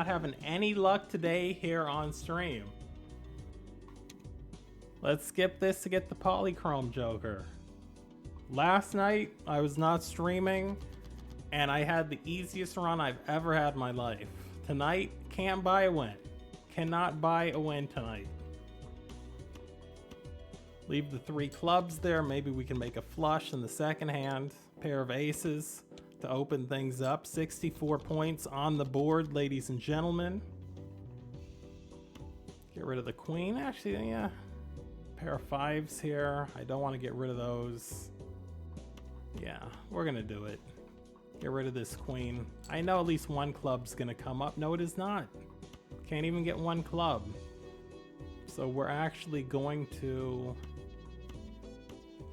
Not having any luck today here on stream. Let's skip this to get the Polychrome Joker. Last night, I was not streaming, and I had the easiest run I've ever had in my life. Tonight, can't buy a win. Cannot buy a win tonight. Leave the 3 clubs there. Maybe we can make a flush in the second hand. Pair of aces to open things up. 64 points on the board, ladies and gentlemen. Get rid of the queen. Actually, yeah. Pair of 5s here. I don't want to get rid of those. Yeah, we're going to do it. Get rid of this queen. I know at least one club's going to come up. No, it is not. Can't even get one club. So we're actually going to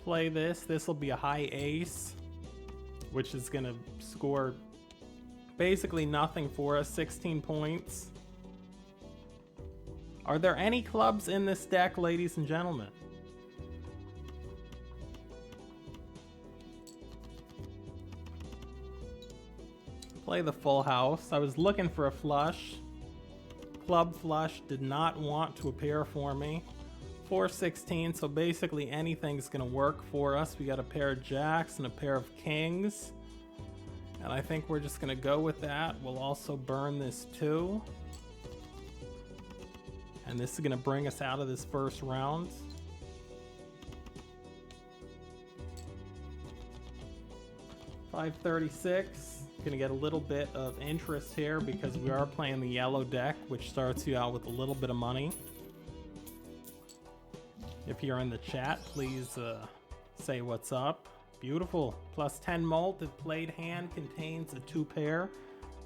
play this. This will be a high ace, which is going to score basically nothing for us. 16 points. Are there any clubs in this deck, ladies and gentlemen? Play the full house. I was looking for a flush. Club flush did not want to appear for me. 416, so basically anything's gonna work for us. We got a pair of jacks and a pair of kings. And I think we're just gonna go with that. We'll also burn this too. And this is gonna bring us out of this first round. $536. Gonna get a little bit of interest here because we are playing the yellow deck, which starts you out with a little bit of money. If you're in the chat, please say what's up. Beautiful. Plus 10 mult. If played hand contains a 2 pair.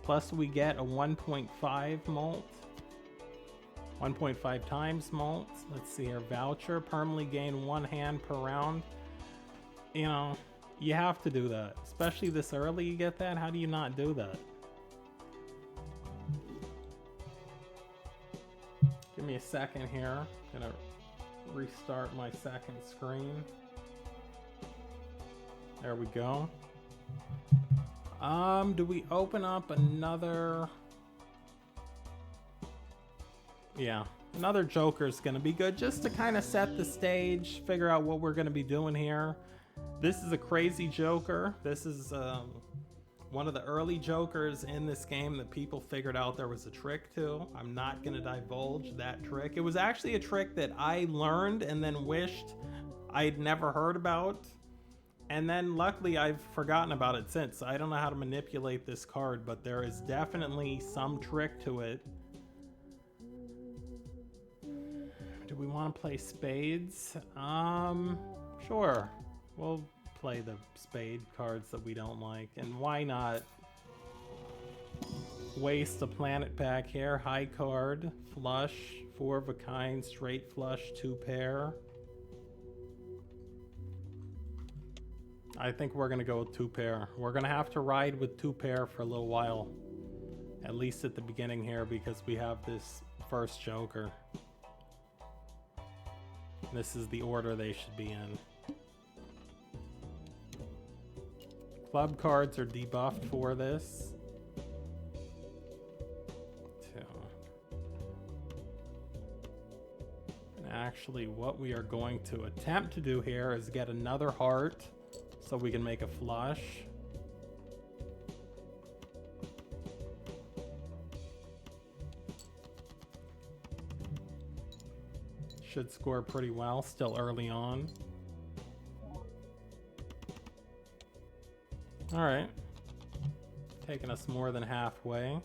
Plus we get a 1.5 mult. 1.5 times mult. Let's see here. Voucher. Permanently gain 1 hand per round. You know, you have to do that. Especially this early you get that. How do you not do that? Give me a second here. Gonna restart my second screen. There we go. Do we open up another? Yeah, another Joker's gonna be good just to kind of set the stage, figure out what we're gonna be doing here. This is a crazy Joker. This is one of the early Jokers in this game that people figured out there was a trick to. I'm not gonna divulge that trick. It was actually a trick that I learned and then wished I'd never heard about. And then luckily I've forgotten about it since. I don't know how to manipulate this card, but there is definitely some trick to it. Do we want to play spades? Sure. We'll play the spade cards that we don't like. And why not waste a planet pack here? High card, flush, 4 of a kind, straight flush, 2 pair. I think we're going to go with 2 pair. We're going to have to ride with 2 pair for a little while. At least at the beginning here because we have this first Joker. This is the order they should be in. Club cards are debuffed for this. 2. And actually what we are going to attempt to do here is get another heart so we can make a flush. Should score pretty well, still early on. Alright. Taking us more than halfway.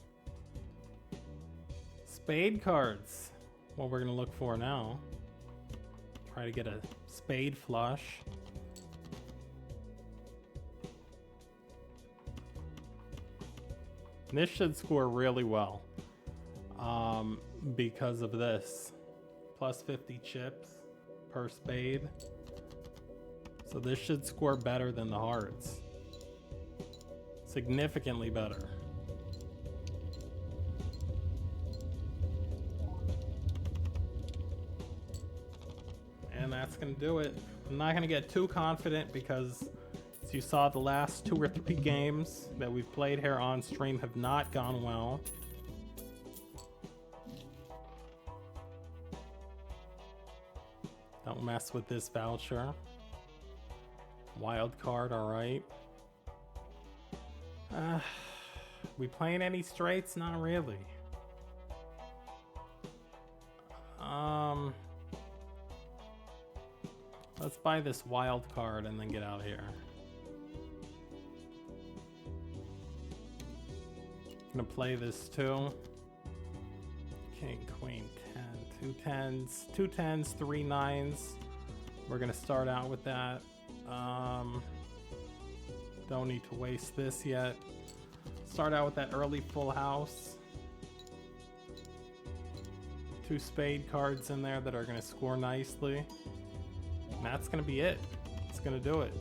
Spade cards. What we're going to look for now. Try to get a spade flush. This should score really well. Because of this. Plus 50 chips per spade. So this should score better than the hearts. Significantly better. And that's gonna do it. I'm not gonna get too confident because as you saw, the last 2 or 3 games that we've played here on stream have not gone well. mess with this voucher. Wild card, alright. We playing any straights? Not really. Let's buy this wild card and then get out of here. Gonna play this too. King, queen, 10, 2 10s, 2 10s, 3 9s. We're gonna start out with that. Don't need to waste this yet. Start out with that early full house. 2 spade cards in there that are gonna score nicely. And that's gonna be it. It's gonna do it.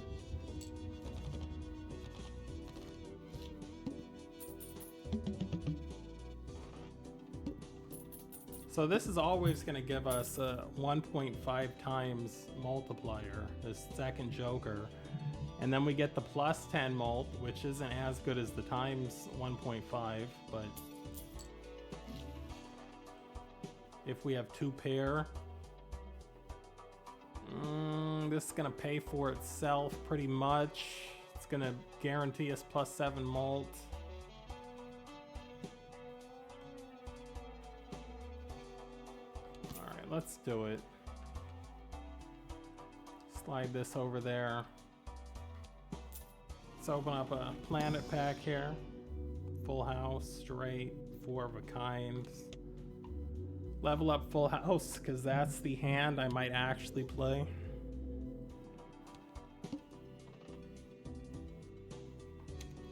So this is always going to give us a 1.5 times multiplier, this second joker. And then we get the plus 10 mult, which isn't as good as the times 1.5, but if we have 2 pair, this is going to pay for itself pretty much. It's going to guarantee us plus 7 mult. Let's do it. Slide this over there. Let's open up a planet pack here. Full house, straight, 4 of a kind. Level up full house, because that's the hand I might actually play.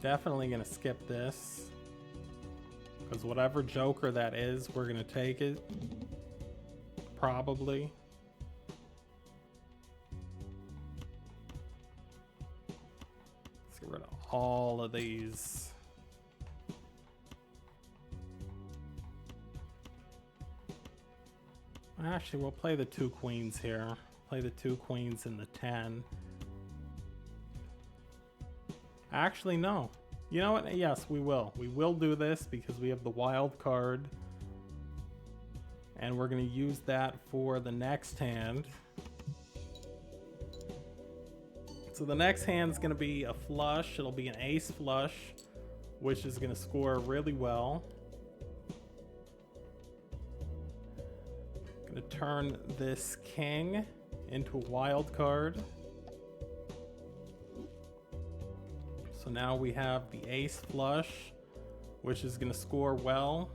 Definitely gonna skip this, because whatever joker that is, we're gonna take it. Probably. Let's get rid of all of these. Actually, we'll play the 2 queens here. Play the 2 queens and the 10. Actually, no. You know what? Yes, we will. We will do this because we have the wild card. And we're going to use that for the next hand. So the next hand's going to be a flush. It'll be an ace flush, which is going to score really well. Going to turn this king into a wild card. So now we have the ace flush, which is going to score well.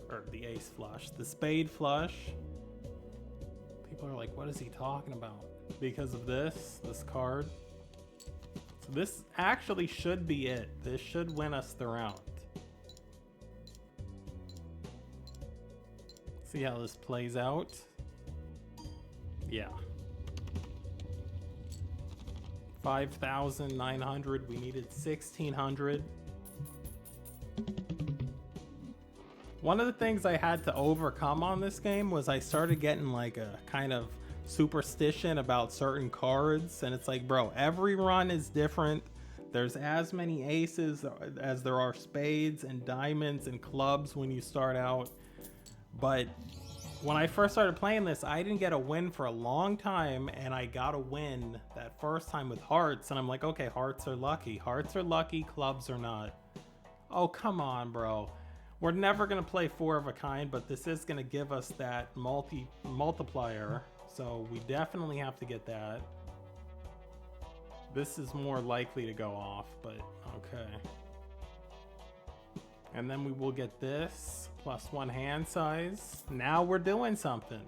Or the ace flush, the spade flush. People are like, what is he talking about? Because of this card. So this actually should be it. This should win us the round. See how this plays out. Yeah. 5,900. We needed 1,600. One of the things I had to overcome on this game was I started getting like a kind of superstition about certain cards, and it's like, bro, every run is different. There's as many aces as there are spades and diamonds and clubs when you start out. But when I first started playing this, I didn't get a win for a long time, and I got a win that first time with hearts, and I'm like, okay, hearts are lucky. Hearts are lucky, clubs are not. Oh, come on, bro. We're never going to play 4 of a kind, but this is going to give us that multiplier, so we definitely have to get that. This is more likely to go off, but okay. And then we will get this, plus 1 hand size. Now we're doing something.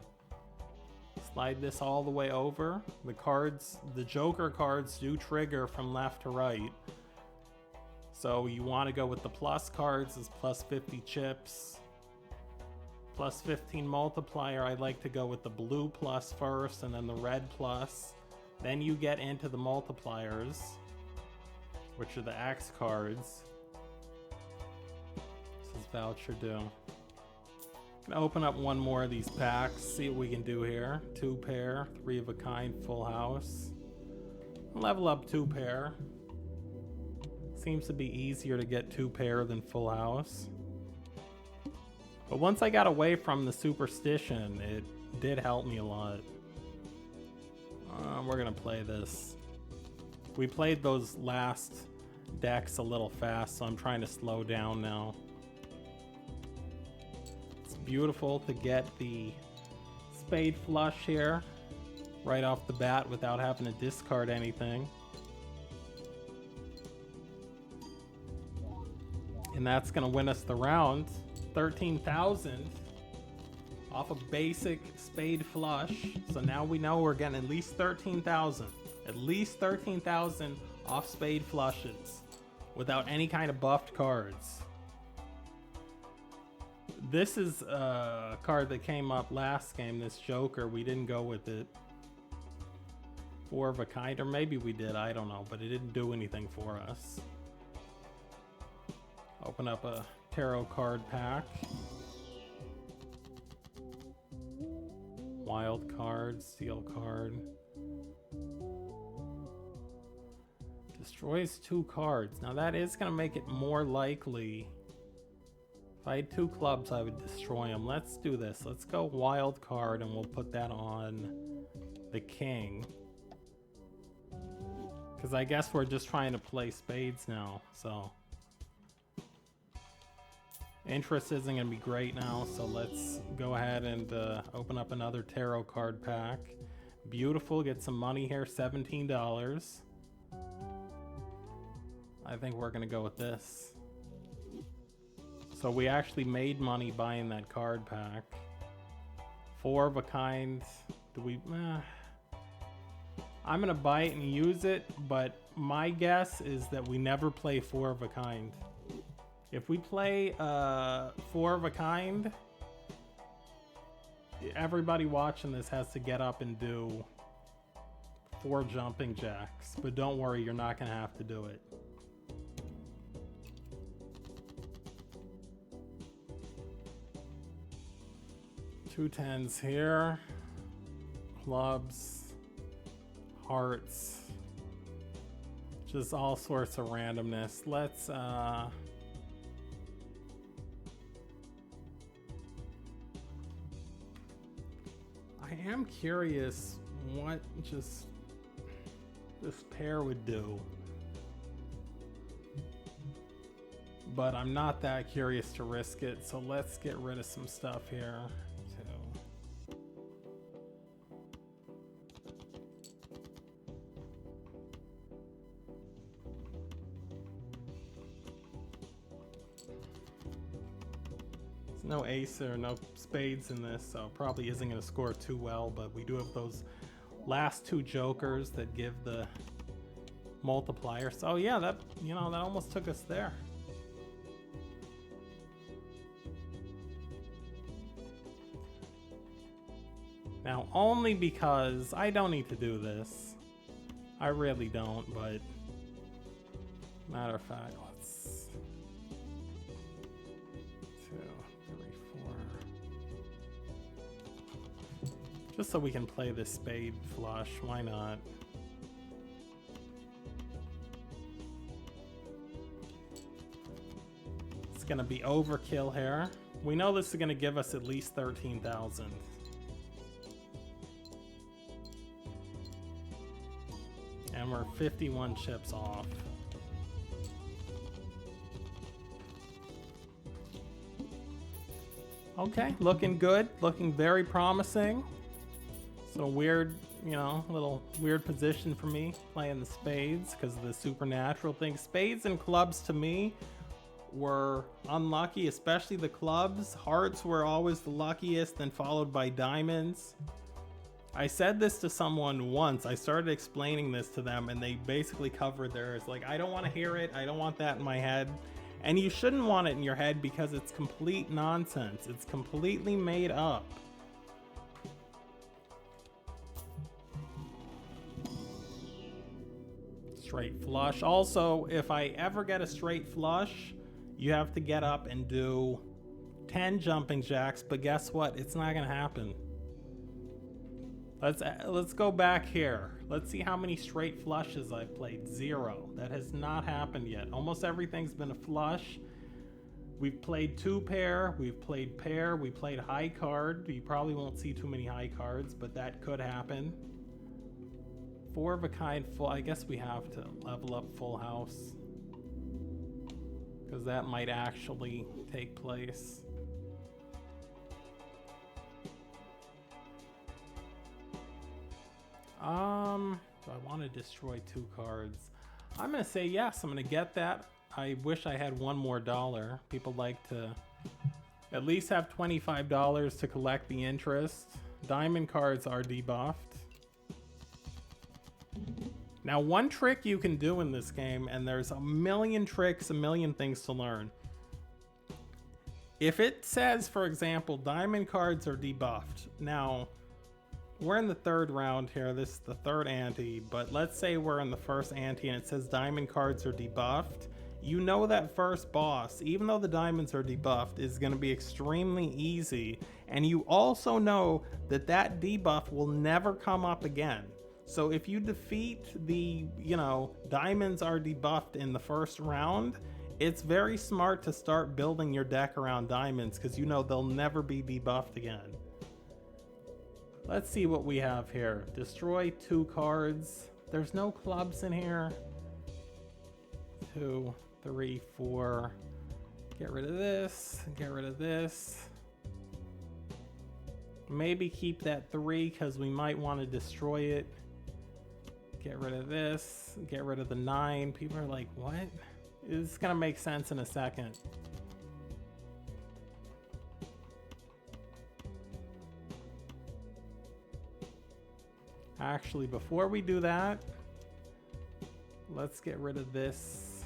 Slide this all the way over. The cards, the joker cards do trigger from left to right. So you want to go with the plus cards as plus 50 chips. Plus 15 multiplier, I like to go with the blue plus first and then the red plus. Then you get into the multipliers, which are the X cards. This is voucher do. Gonna open up one more of these packs, see what we can do here. 2 pair, 3 of a kind, full house. Level up 2 pair. Seems to be easier to get 2 pair than full house. But once I got away from the superstition, it did help me a lot. We're gonna play this. We played those last decks a little fast, so I'm trying to slow down now. It's beautiful to get the spade flush here right off the bat without having to discard anything. And that's gonna win us the round. 13,000 off a basic spade flush. So now we know we're getting at least 13,000. At least 13,000 off spade flushes without any kind of buffed cards. This is a card that came up last game, this Joker. We didn't go with it. 4 of a kind, or maybe we did, I don't know, but it didn't do anything for us. Open up a tarot card pack. Wild card, steel card. Destroys 2 cards. Now that is going to make it more likely. If I had 2 clubs, I would destroy them. Let's do this. Let's go wild card, and we'll put that on the king. Because I guess we're just trying to play spades now, so. Interest isn't going to be great now, so let's go ahead and open up another tarot card pack. Beautiful, get some money here, $17. I think we're going to go with this. So we actually made money buying that card pack. 4 of a kind. Do we... I'm going to buy it and use it, but my guess is that we never play 4 of a kind. If we play 4 of a kind, everybody watching this has to get up and do 4 jumping jacks. But don't worry, you're not going to have to do it. Two 10s here. Clubs. Hearts. Just all sorts of randomness. Let's... I am curious what just this pair would do, but I'm not that curious to risk it, so let's get rid of some stuff here too. There's no ace or no spades in this, so probably isn't going to score too well, but we do have those last 2 jokers that give the multiplier. So yeah, that, you know, that almost took us there. Now, only because I don't need to do this. I really don't, but matter of fact, let's 2, 3, 4. Just so we can play this spade flush, why not? It's gonna be overkill here. We know this is gonna give us at least 13,000. And we're 51 chips off. Okay, looking good, looking very promising. So weird, you know, little weird position for me playing the spades because of the supernatural thing. Spades and clubs to me were unlucky, especially the clubs. Hearts were always the luckiest, then followed by diamonds. I said this to someone once. I started explaining this to them and they basically covered theirs. Like, I don't want to hear it. I don't want that in my head. And you shouldn't want it in your head because it's complete nonsense. It's completely made up. Straight flush. Also, if I ever get a straight flush, you have to get up and do 10 jumping jacks. But guess what? It's not going to happen. Let's go back here. Let's see how many straight flushes I've played. 0. That has not happened yet. Almost everything's been a flush. We've played 2 pair. We've played pair. We played high card. You probably won't see too many high cards, but that could happen. 4 of a kind full. I guess we have to level up full house, because that might actually take place. Do I want to destroy 2 cards? I'm gonna say yes, I'm gonna get that. I wish I had $1 more. People like to at least have $25 to collect the interest. Diamond cards are debuffed. Now, one trick you can do in this game, and there's a million tricks, a million things to learn. If it says, for example, diamond cards are debuffed. Now, we're in the 3rd round here. This is the 3rd ante, but let's say we're in the 1st ante and it says diamond cards are debuffed. You know that first boss, even though the diamonds are debuffed, is going to be extremely easy. And you also know that that debuff will never come up again. So if you defeat the, diamonds are debuffed in the 1st round, it's very smart to start building your deck around diamonds, because you know they'll never be debuffed again. Let's see what we have here. Destroy 2 cards. There's no clubs in here. 2, 3, 4. Get rid of this. Get rid of this. Maybe keep that 3 because we might want to destroy it. Get rid of this. Get rid of the 9. People are like, what? It's going to make sense in a second. Actually, before we do that, let's get rid of this.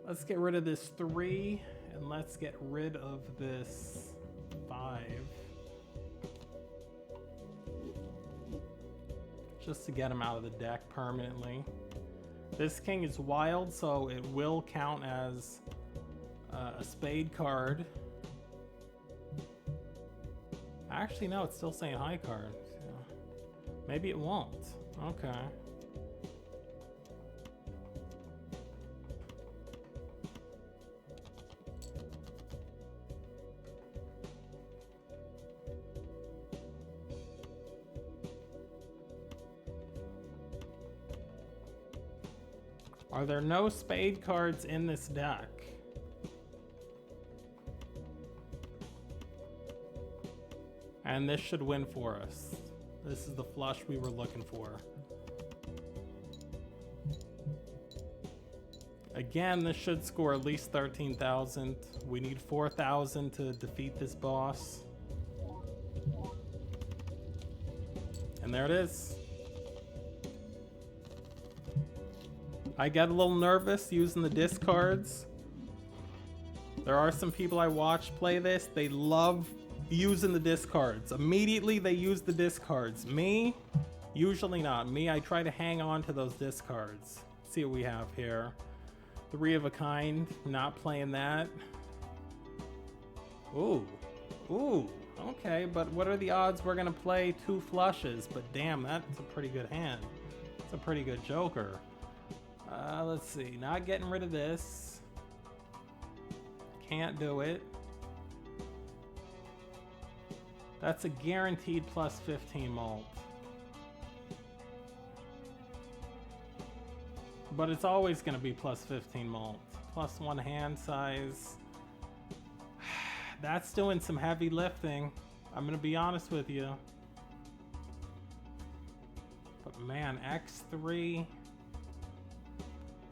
Let's get rid of this 3, and let's get rid of this 5. Just to get him out of the deck permanently. This king is wild, so it will count as a spade card. Actually, no, it's still saying high card. So maybe it won't. Okay. Are there no spade cards in this deck? And this should win for us. This is the flush we were looking for. Again, this should score at least 13,000. We need 4,000 to defeat this boss. And there it is. I get a little nervous using the discards. There are some people I watch play this. They love using the discards. Immediately they use the discards. Me, usually not. Me, I try to hang on to those discards. Let's see what we have here. 3 of a kind. Not playing that. Ooh. Ooh. Okay, but what are the odds we're gonna play 2 flushes? But damn, that's a pretty good hand. It's a pretty good joker. Let's see. Not getting rid of this. Can't do it. That's a guaranteed plus 15 mult. But it's always going to be plus 15 mult. Plus 1 hand size. That's doing some heavy lifting. I'm going to be honest with you. But man, X3.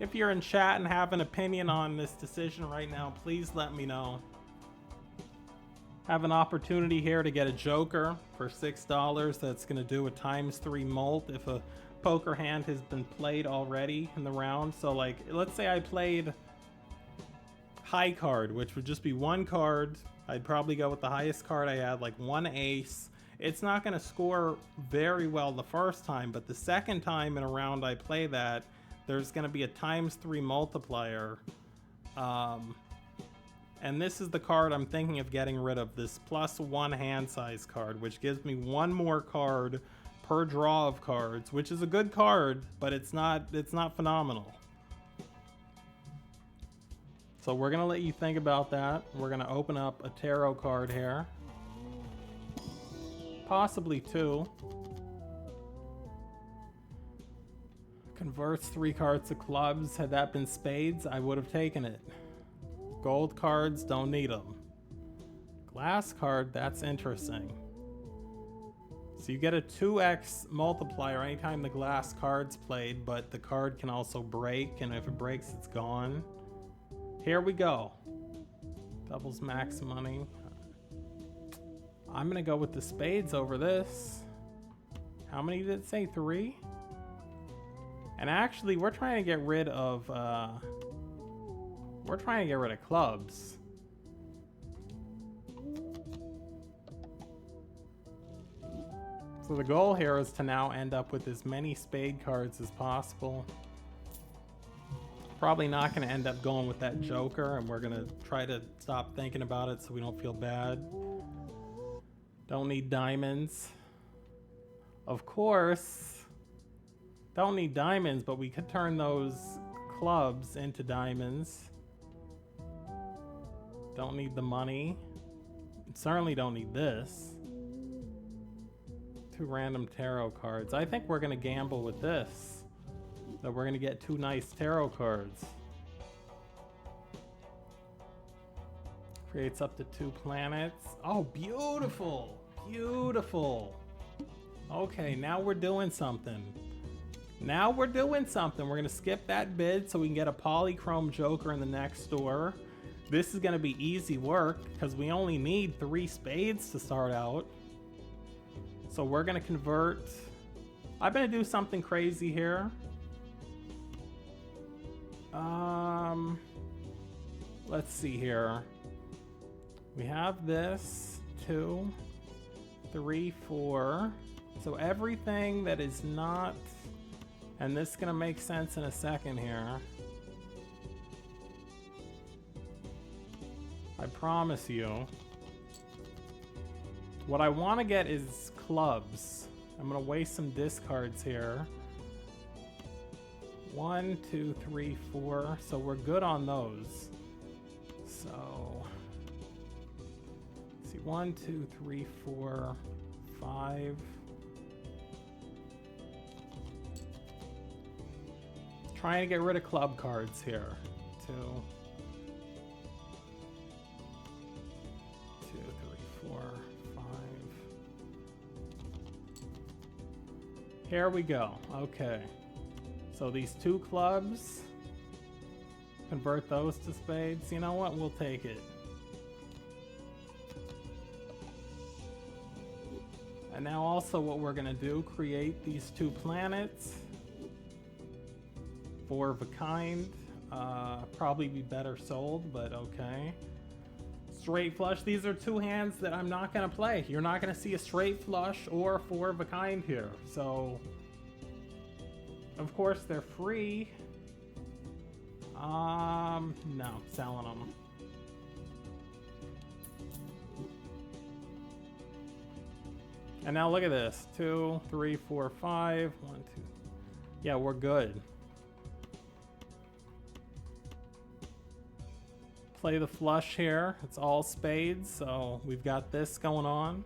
If you're in chat and have an opinion on this decision right now, please let me know. Have an opportunity here to get a joker for $6 that's going to do a ×3 mult if a poker hand has been played already in the round. So like, let's say I played high card, which would just be 1 card. I'd probably go with the highest card I had, like 1 ace. It's not going to score very well the first time, but the second time in a round I play that, there's going to be a ×3 multiplier. And this is the card I'm thinking of getting rid of, this +1 hand size card, which gives me 1 more card per draw of cards, which is a good card, but it's not phenomenal. So we're gonna let you think about that. We're gonna open up a tarot card here. possibly 2. Converts 3 cards to clubs. Had that been spades, I would have taken it. Gold cards, don't need them. Glass card, that's interesting. So you get a 2x multiplier anytime the glass card's played, but the card can also break, and if it breaks, it's gone. Here we go. Doubles max money. I'm gonna go with the spades over this. How many did it say? 3? And actually, we're trying to get rid of clubs. So the goal here is to now end up with as many spade cards as possible. Probably not going to end up going with that joker, and we're going to try to stop thinking about it so we don't feel bad. Don't need diamonds. Of course, don't need diamonds, but we could turn those clubs into diamonds. Don't need the money. Certainly don't need this. 2 random tarot cards. I think we're going to gamble with this. So we're going to get 2 nice tarot cards. Creates up to 2 planets. Oh, beautiful! Beautiful! Okay, now we're doing something. Now we're doing something. We're going to skip that bid so we can get a polychrome joker in the next store. This is going to be easy work because we only need 3 spades to start out. So we're going to convert. I'm going to do something crazy here. Let's see here. We have this 2, 3, 4. So everything that is not, and this is going to make sense in a second here. I promise you. What I want to get is clubs. I'm going to waste some discards here. 1, 2, 3, 4. So we're good on those. So, let's see, 1, 2, 3, 4, 5. Trying to get rid of club cards here. 2, 3, 4, 5. Here we go. Okay. So these 2 clubs, convert those to spades. You know what? We'll take it. And now also what we're going to do, create these 2 planets. 4 of a kind. Probably be better sold, but okay. Straight flush. These are 2 hands that I'm not going to play. You're not going to see a straight flush or 4 of a kind here. So, of course, they're free. No, selling them. And now look at this. 2, 3, 4, 5. 1, 2. Yeah, we're good. Play the flush here. It's all spades, so we've got this going on.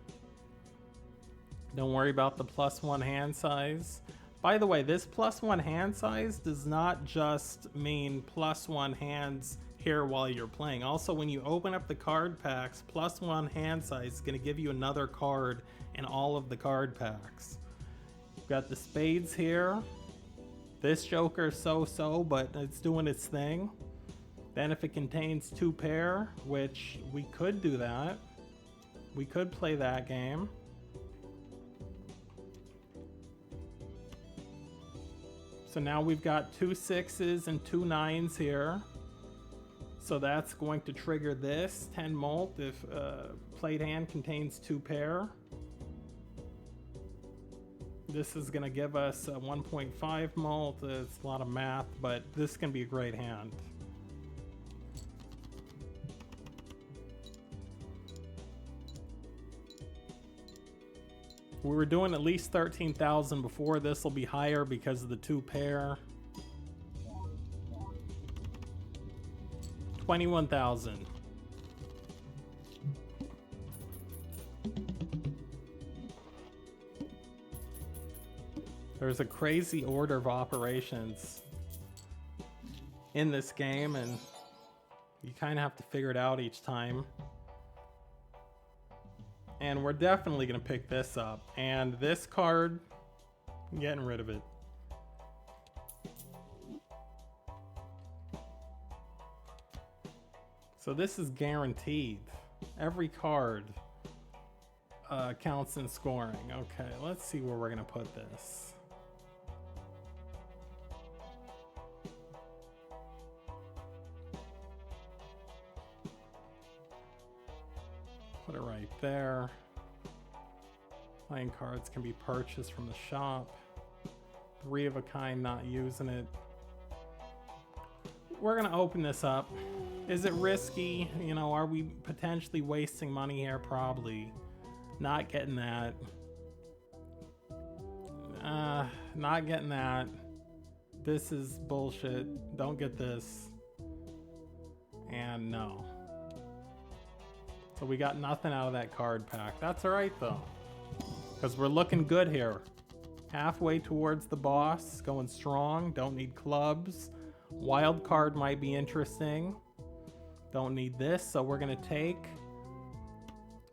Don't worry about the +1 hand size. By the way, this +1 hand size does not just mean +1 hands here while you're playing. Also, when you open up the card packs, +1 hand size is going to give you another card in all of the card packs. We've got the spades here. This joker is so-so, but it's doing its thing. Then if it contains 2 pair, which we could do that. We could play that game. So now we've got 2 6s and 2 9s here. So that's going to trigger this 10 molt if played hand contains 2 pair. This is going to give us 1.5 molt. It's a lot of math, but this can be a great hand. We were doing at least 13,000 before. This will be higher because of the 2 pair. 21,000. There's a crazy order of operations in this game, and you kind of have to figure it out each time. And we're definitely going to pick this up. And this card, I'm getting rid of it. So this is guaranteed. Every card counts in scoring. Okay, let's see where we're going to put this. Put it right there. Playing cards can be purchased from the shop. 3 of a kind, not using it. We're gonna open this up. Is it risky? You know, are we potentially wasting money here? Probably. Not getting that. Not getting that. This is bullshit. Don't get this. And no. So we got nothing out of that card pack. That's alright though, because we're looking good here. Halfway towards the boss, going strong. Don't need clubs. Wild card might be interesting. Don't need this, so we're gonna take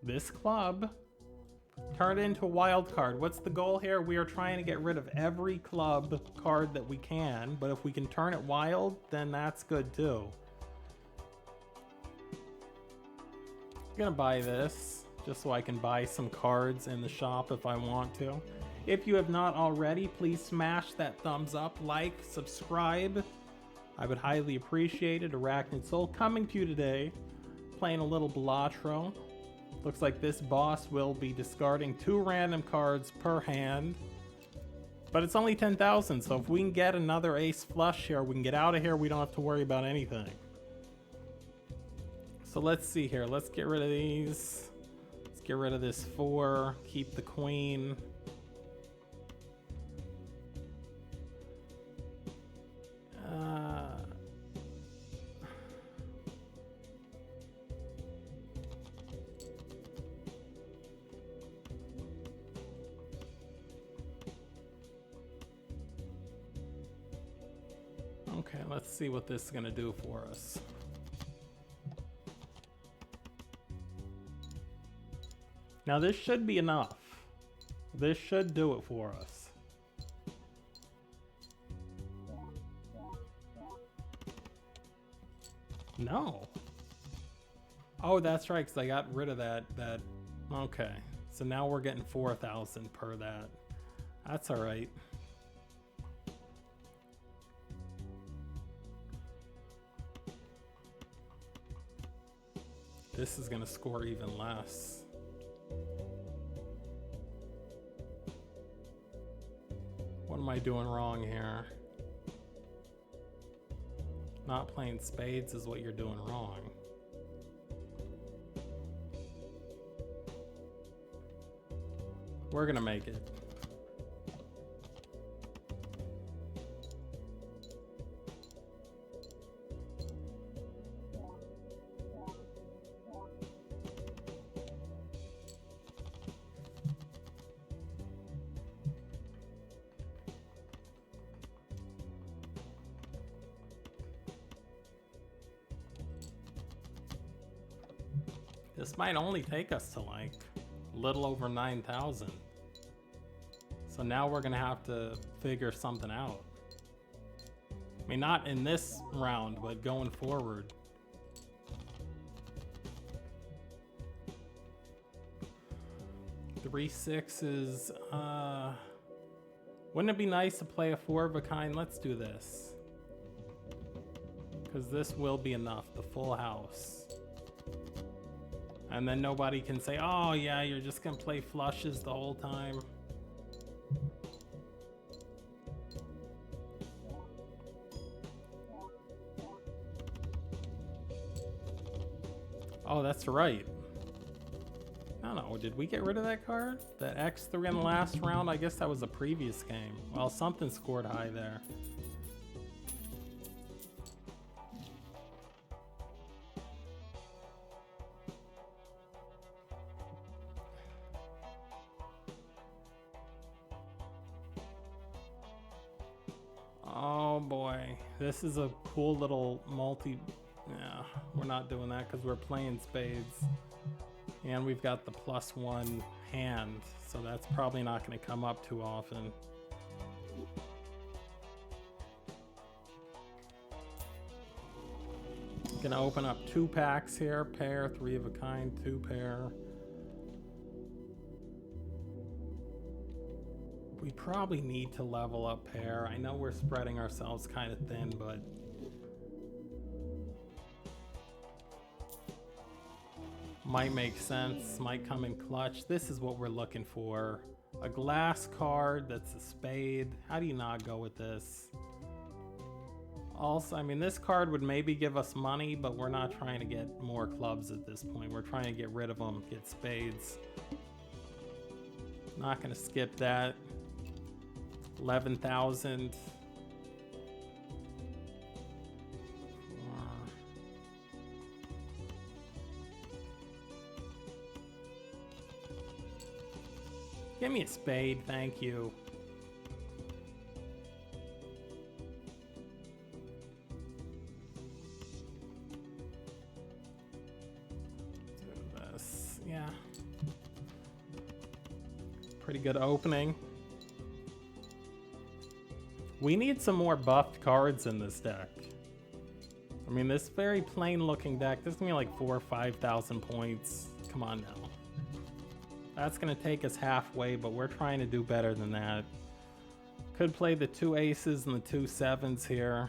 this club, turn it into a wild card. What's the goal here? We are trying to get rid of every club card that we can, but if we can turn it wild, then that's good too. I'm gonna buy this just so I can buy some cards in the shop if I want to. If you have not already, please smash that thumbs up, like, subscribe. I would highly appreciate it. Arachnid Soul coming to you today, playing a little Balatro. Looks like this boss will be discarding 2 random cards per hand, but it's only 10,000, so if we can get another ace flush here, we can get out of here. We don't have to worry about anything. So let's see here. Let's get rid of these. Let's get rid of this 4. Keep the queen. Okay, let's see what this is going to do for us. Now this should be enough. This should do it for us. No. Oh, that's right, because I got rid of that. Okay, so now we're getting 4,000 per that. That's all right. This is gonna score even less. What am I doing wrong here? Not playing spades is what you're doing wrong. We're gonna make it. This might only take us to like a little over 9,000. So now we're gonna have to figure something out. I mean, not in this round, but going forward. Three sixes. Wouldn't it be nice to play a 4 of a kind? Let's do this. Because this will be enough, the full house. And then nobody can say, oh yeah, you're just gonna play flushes the whole time. Oh, that's right. No, did we get rid of that card? That X3 in the last round? I guess that was a previous game. Well, something scored high there. Oh boy, this is a cool little multi. Yeah, we're not doing that because we're playing spades. And we've got the +1 hand, so that's probably not going to come up too often. Gonna open up 2 packs here. Pair, 3 of a kind, 2 pair. We probably need to level up pair. I know we're spreading ourselves kind of thin, but might make sense, might come in clutch. This is what we're looking for. A glass card that's a spade. How do you not go with this? Also, I mean, this card would maybe give us money, but we're not trying to get more clubs at this point. We're trying to get rid of them, get spades. Not gonna skip that. 11,000. Give me a spade, thank you. Do this, yeah. Pretty good opening. We need some more buffed cards in this deck. I mean, this very plain looking deck, this is gonna be like 4,000 or 5,000 points. Come on now. That's gonna take us halfway, but we're trying to do better than that. Could play the 2 aces and the 2 sevens here,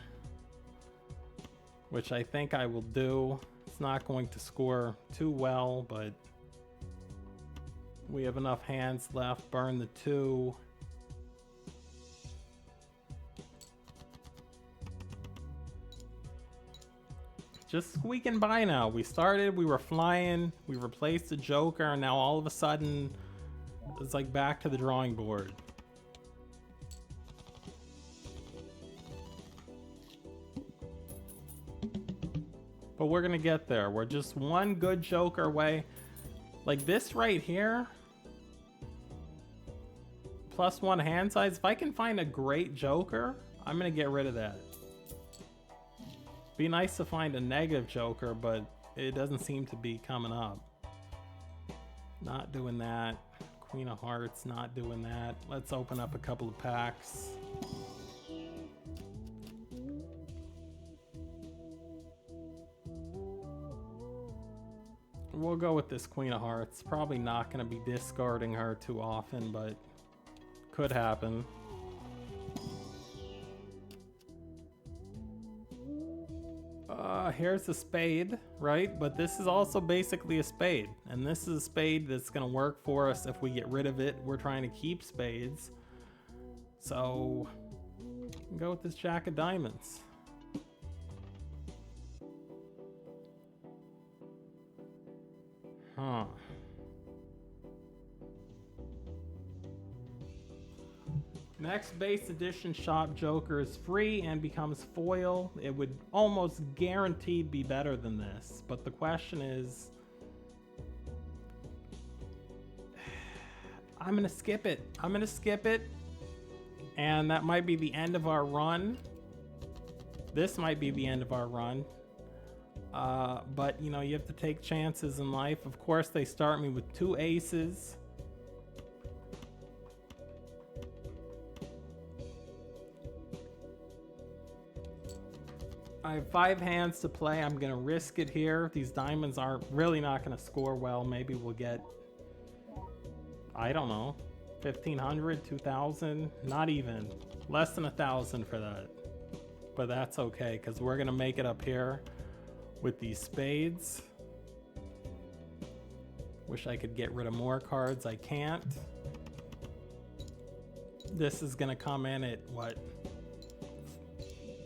which I think I will do. It's not going to score too well, but we have enough hands left. Burn the 2. Just squeaking by now. We started, we were flying, we replaced the Joker, and now all of a sudden it's like back to the drawing board. But we're gonna get there. We're just one good Joker away. Like this right here, +1 hand size. If I can find a great Joker, I'm gonna get rid of that. Be nice to find a negative Joker, but it doesn't seem to be coming up. Not doing that. Queen of Hearts, not doing that. Let's open up a couple of packs. We'll go with this Queen of Hearts. Probably not going to be discarding her too often, but could happen. Here's a spade, right? But this is also basically a spade. And this is a spade that's going to work for us if we get rid of it. We're trying to keep spades. So, go with this Jack of Diamonds. Huh. Next base edition shop Joker is free and becomes foil. It would almost guaranteed be better than this, but the question is, I'm gonna skip it. I'm gonna skip it, and that might be the end of our run. This might be the end of our run. But you know, you have to take chances in life. Of course, they start me with 2 aces. I have 5 hands to play. I'm gonna risk it here. These diamonds are really not gonna score well. Maybe we'll get, I don't know, 1,500, 2,000, not even. Less than 1,000 for that. But that's okay, because we're gonna make it up here with these spades. Wish I could get rid of more cards. I can't. This is gonna come in at what?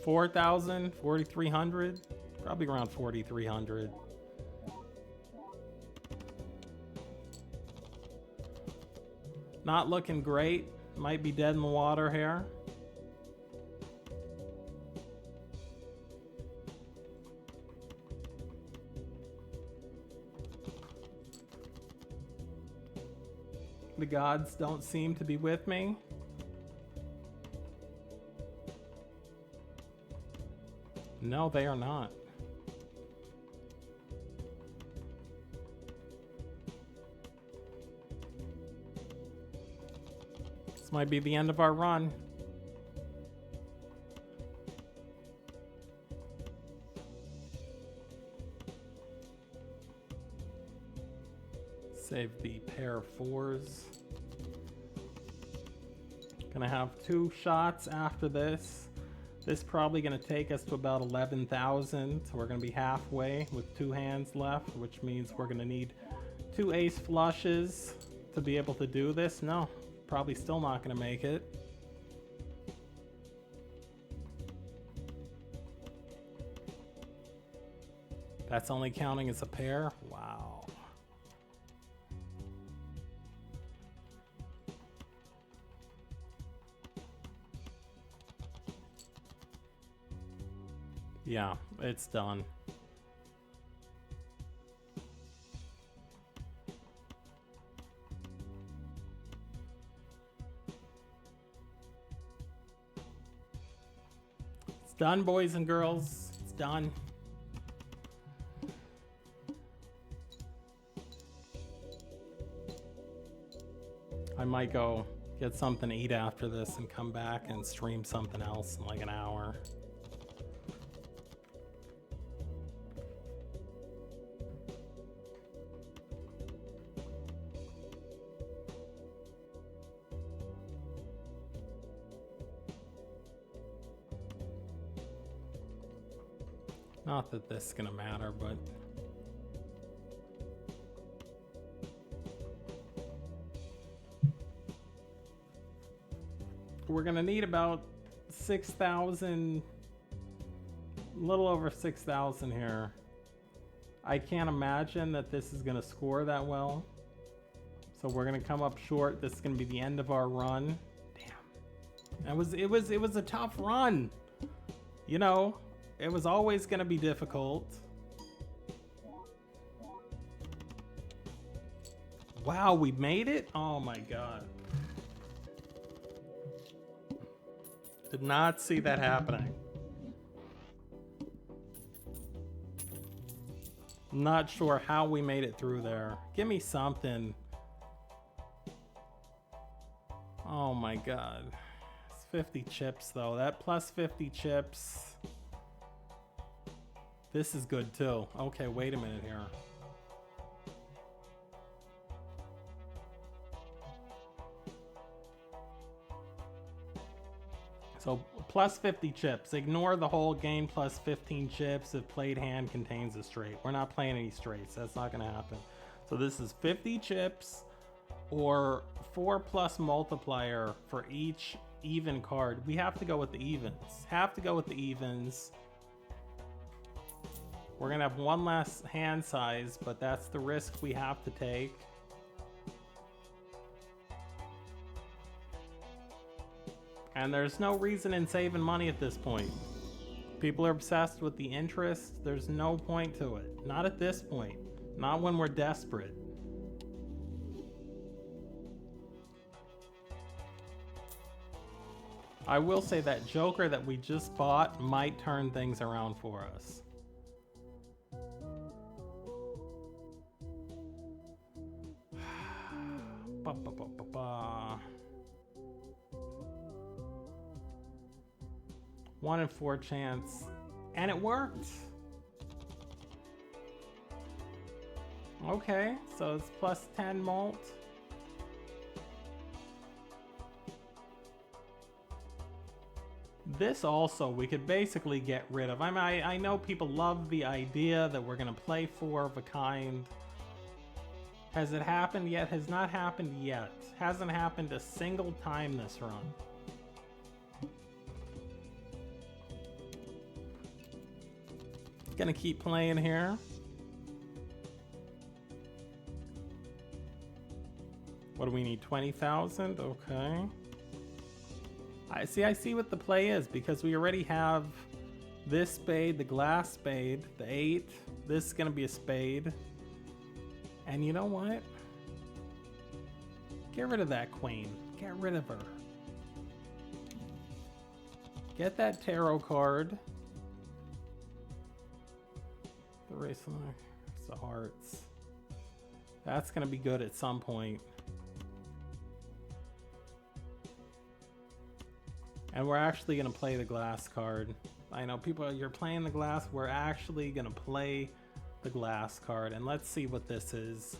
4,000, 4,300, probably around 4,300. Not looking great. Might be dead in the water here. The gods don't seem to be with me. No, they are not. This might be the end of our run. Save the pair of fours. Gonna have 2 shots after this. This is probably gonna take us to about 11,000. So we're gonna be halfway with 2 hands left, which means we're gonna need 2 ace flushes to be able to do this. No, probably still not gonna make it. That's only counting as a pair? Wow. Yeah, it's done. It's done, boys and girls. It's done. I might go get something to eat after this and come back and stream something else in like an hour. Not that this is gonna matter, but we're gonna need about 6,000, a little over 6,000 here. I can't imagine that this is gonna score that well. So we're gonna come up short. This is gonna be the end of our run. Damn. It was a tough run. You know, it was always gonna be difficult. Wow, we made it? Oh my god. Did not see that happening. Not sure how we made it through there. Give me something. Oh my god. It's 50 chips though. That plus 50 chips. This is good too. Okay, wait a minute here. So plus 50 chips. Ignore the whole game plus 15 chips if played hand contains a straight. We're not playing any straights. That's not going to happen. So this is 50 chips or 4 plus multiplier for each even card. We have to go with the evens. Have to go with the evens. We're going to have one less hand size, but that's the risk we have to take. And there's no reason in saving money at this point. People are obsessed with the interest. There's no point to it. Not at this point. Not when we're desperate. I will say that Joker that we just bought might turn things around for us. Ba, ba, ba, ba, ba. 1 in 4 chance, and it worked. Okay, so it's plus 10 mult. This also we could basically get rid of. I know people love the idea that we're gonna play 4 of a kind. Has it happened yet? Has not happened yet. Hasn't happened a single time this run. Gonna keep playing here. What do we need? 20,000? Okay. I see what the play is, because we already have this spade, the glass spade, the 8. This is gonna be a spade. And you know what? Get rid of that queen. Get rid of her. Get that tarot card. voice line. It's the hearts. That's gonna be good at some point. And we're actually gonna play the glass card. I know people are, you're playing the glass. We're actually gonna play the glass card, and let's see what this is.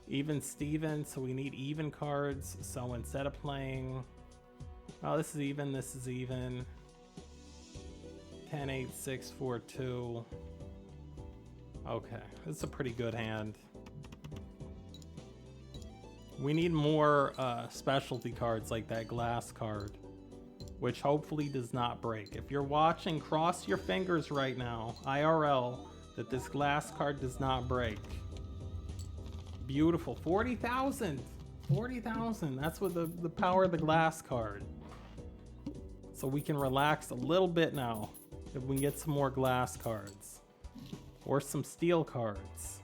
Even Steven, so we need even cards. So instead of playing, oh, this is even, this is even. 10, 8, 6, 4, 2. Okay, this is a pretty good hand. We need more specialty cards like that glass card, which hopefully does not break. If you're watching, cross your fingers right now, IRL, that this glass card does not break. Beautiful. 40,000. 40,000. That's what the power of the glass card. So we can relax a little bit now if we can get some more glass cards or some steel cards.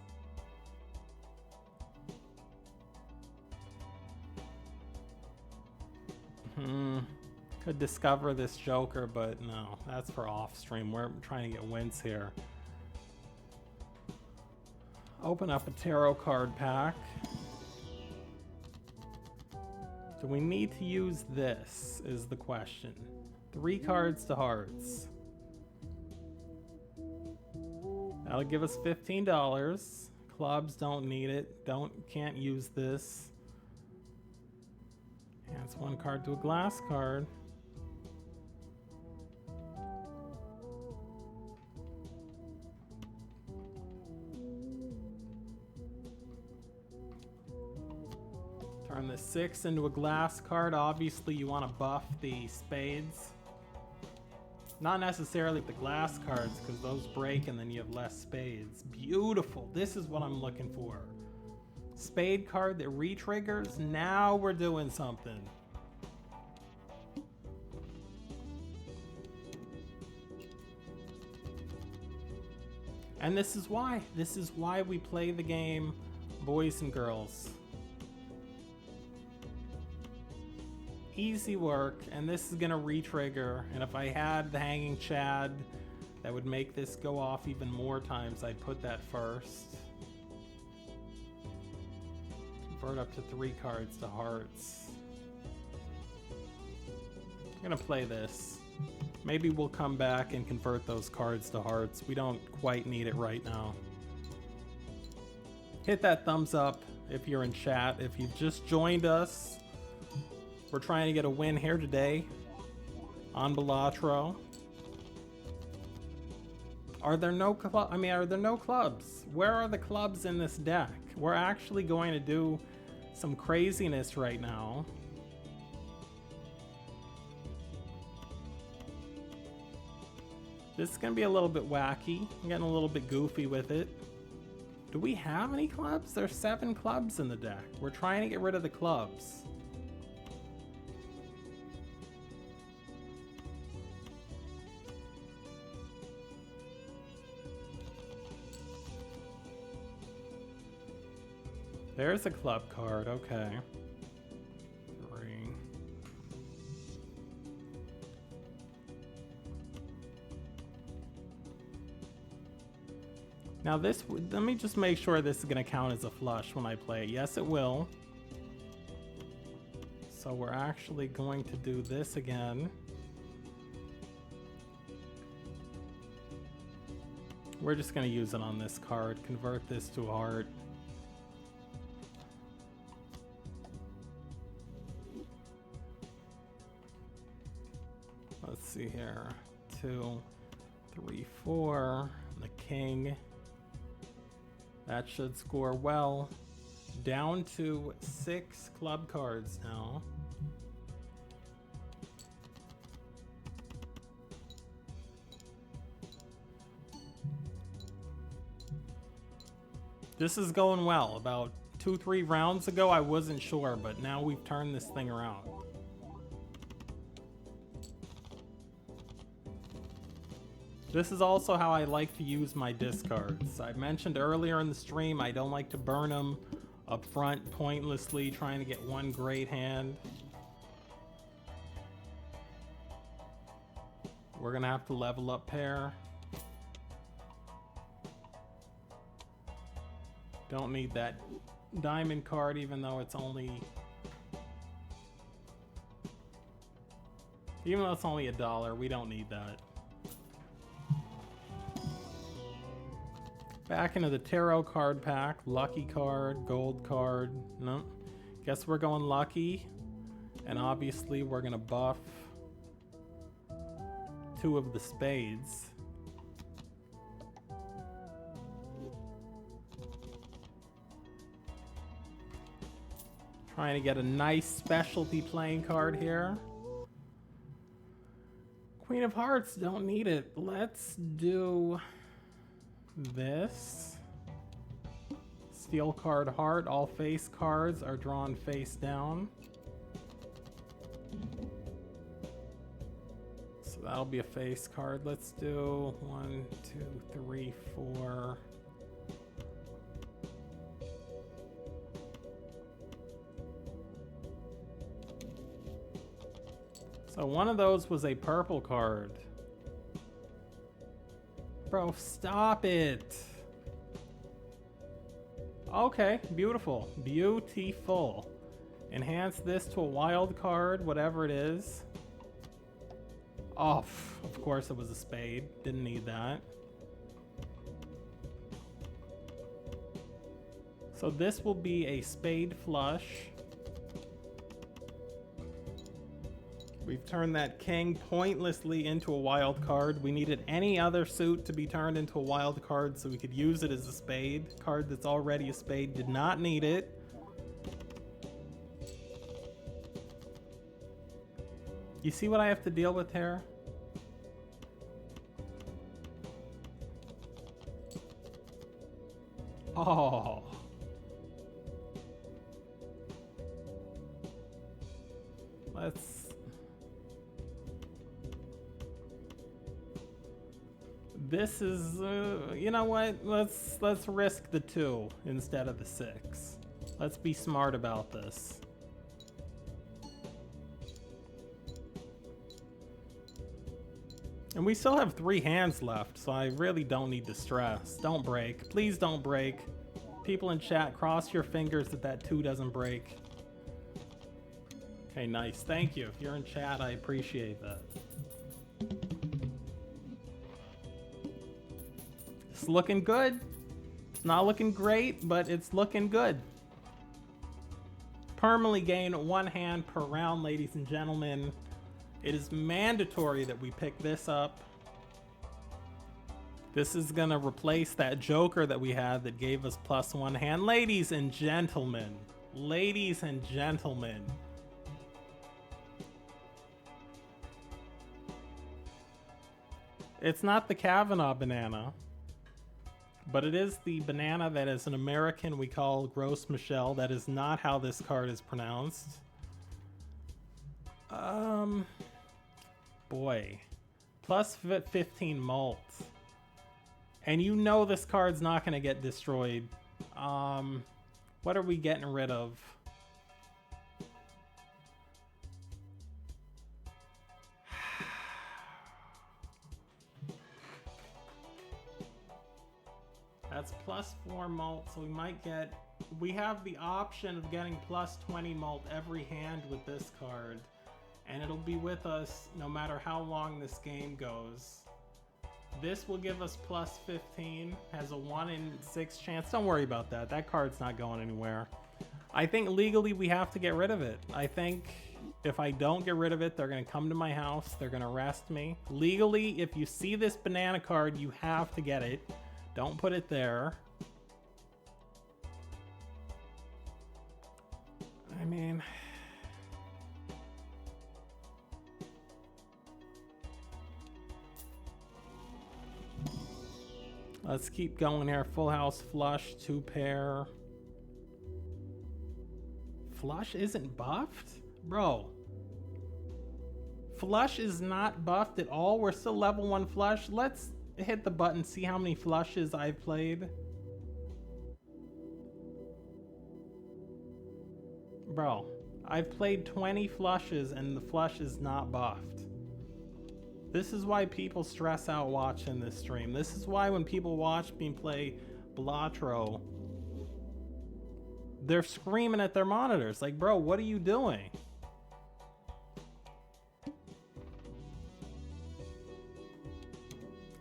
Could discover this Joker, but no, that's for off stream. We're trying to get wins here. Open up a tarot card pack. Do we need to use this is the question. 3 cards to hearts. That'll give us $15. Clubs, don't need it. Can't use this. And it's 1 card to a glass card. Turn the 6 into a glass card. Obviously you want to buff the spades. Not necessarily the glass cards, because those break and then you have less spades. Beautiful. This is what I'm looking for. Spade card that re-triggers. Now we're doing something. And this is why. This is why we play the game, boys and girls. Easy work, and this is gonna re-trigger, and if I had the Hanging Chad that would make this go off even more times, I'd put that first. Convert up to 3 cards to hearts. I'm gonna play this. Maybe we'll come back and convert those cards to hearts. We don't quite need it right now. Hit that thumbs up if you're in chat. If you've just joined us, we're trying to get a win here today on Balatro. Are there no clubs? Where are the clubs in this deck? We're actually going to do some craziness right now. This is going to be a little bit wacky. I'm getting a little bit goofy with it. Do we have any clubs? There's 7 clubs in the deck. We're trying to get rid of the clubs. There's a club card, okay. 3. Now this, let me just make sure this is gonna count as a flush when I play it. Yes, it will. So we're actually going to do this again. We're just gonna use it on this card. Convert this to a heart. Let's see here. 2, 3, 4. The king. That should score well. Down to 6 club cards now. This is going well. About 2-3 rounds ago, I wasn't sure, but now we've turned this thing around. This is also how I like to use my discards. I mentioned earlier in the stream, I don't like to burn them up front pointlessly, trying to get one great hand. We're gonna have to level up pair. Don't need that diamond card, even though it's only... Even though it's only $1, we don't need that. Back into the tarot card pack. Lucky card, gold card. No. Guess we're going lucky. And obviously we're going to buff 2 of the spades. Trying to get a nice specialty playing card here. Queen of Hearts, don't need it. Let's do this. Steel card heart. All face cards are drawn face down. So that'll be a face card. Let's do 1, 2, 3, 4. So one of those was a purple card. Bro, stop it. Okay, beautiful. Beautiful. Enhance this to a wild card, whatever it is. Oh, of course it was a spade. Didn't need that. So this will be a spade flush. We've turned that king pointlessly into a wild card. We needed any other suit to be turned into a wild card so we could use it as a spade. Card that's already a spade. Did not need it. You see what I have to deal with here? Oh. Let's... This is, you know what? Let's risk the 2 instead of the 6. Let's be smart about this. And we still have 3 hands left, so I really don't need to stress. Don't break. Please don't break. People in chat, cross your fingers that that 2 doesn't break. Okay, nice. Thank you. If you're in chat, I appreciate that. It's looking good. It's not looking great, but it's looking good. Permanently gain 1 hand per round, ladies and gentlemen. It is mandatory that we pick this up. This is gonna replace that joker that we had that gave us +1 hand. Ladies and gentlemen. Ladies and gentlemen. It's not the Kavanaugh banana. But it is the banana that as an American we call Gros Michel. That is not how this card is pronounced. Boy. +15 mult. And you know this card's not going to get destroyed. What are we getting rid of? That's +4 mult, so we might get... We have the option of getting +20 mult every hand with this card. And it'll be with us no matter how long this game goes. This will give us +15, has a 1 in 6 chance. Don't worry about that. That card's not going anywhere. I think legally we have to get rid of it. I think if I don't get rid of it, they're going to come to my house. They're going to arrest me. Legally, if you see this banana card, you have to get it. Don't put it there. I mean... Let's keep going here. Full house flush, 2 pair. Flush isn't buffed? Bro. Flush is not buffed at all. We're still level 1 flush. Let's hit the button, see how many flushes I've played. Bro, I've played 20 flushes and the flush is not buffed. This is why people stress out watching this stream. This is why when people watch me play Balatro, They're screaming at their monitors. Like, bro, what are you doing?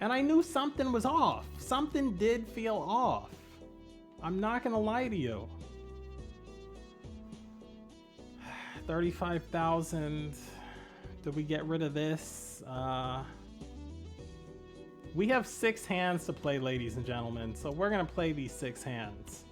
And I knew something was off. Something did feel off. I'm not gonna lie to you. 35,000. Did we get rid of this? We have 6 hands to play, ladies and gentlemen. So we're gonna play these 6 hands.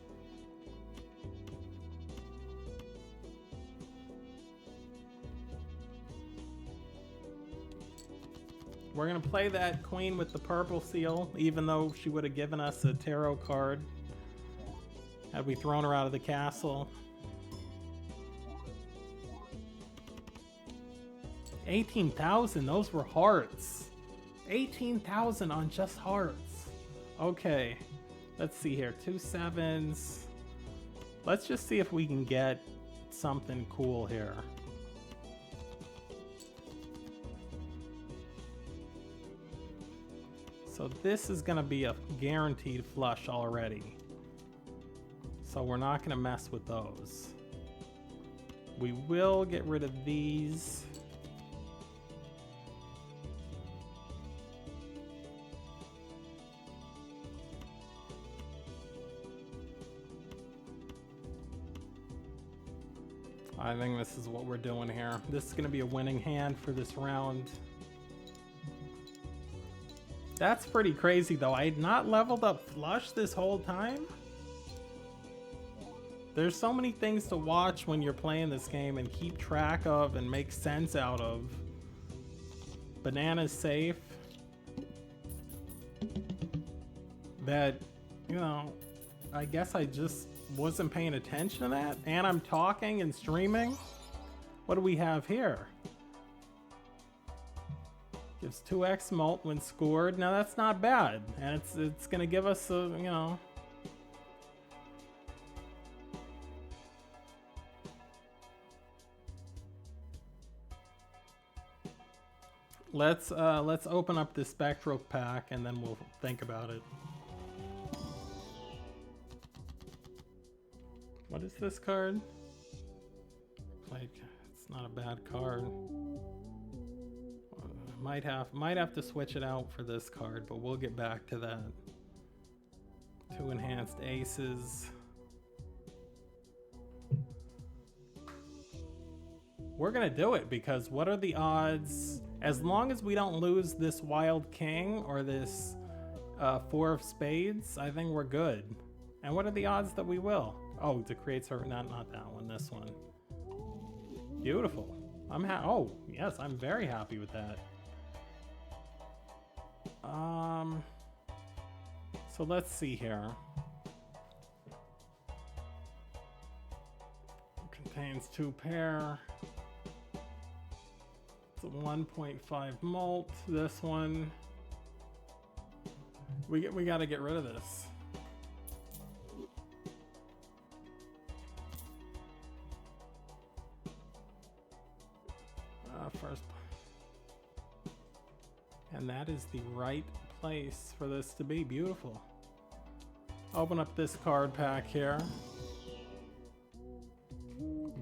We're gonna play that queen with the purple seal, even though she would have given us a tarot card had we thrown her out of the castle. 18,000, those were hearts. 18,000 on just hearts. Okay, let's see here, 2 7s. Let's just see if we can get something cool here. So this is gonna be a guaranteed flush already. So we're not gonna mess with those. We will get rid of these. I think this is what we're doing here. This is gonna be a winning hand for this round. That's pretty crazy though. I had not leveled up flush this whole time. There's so many things to watch when you're playing this game and keep track of and make sense out of. Banana's safe. That, you know, I guess I just wasn't paying attention to that. And I'm talking and streaming. What do we have here? Gives 2x mult when scored. Now that's not bad, and it's gonna give us a, you know. Let's open up this spectral pack and then we'll think about it. What is this card? Like, it's not a bad card. Might have to switch it out for this card, but we'll get back to that. 2 enhanced aces. We're gonna do it because what are the odds? As long as we don't lose this wild king or this 4 of spades, I think we're good. And what are the odds that we will? Oh, to create her, not that one, this one. Beautiful. Oh yes, I'm very happy with that. So let's see here. Contains 2 pair. It's a 1.5 mult. This one. We gotta get rid of this. First. And that is the right place for this to be. Beautiful. Open up this card pack here.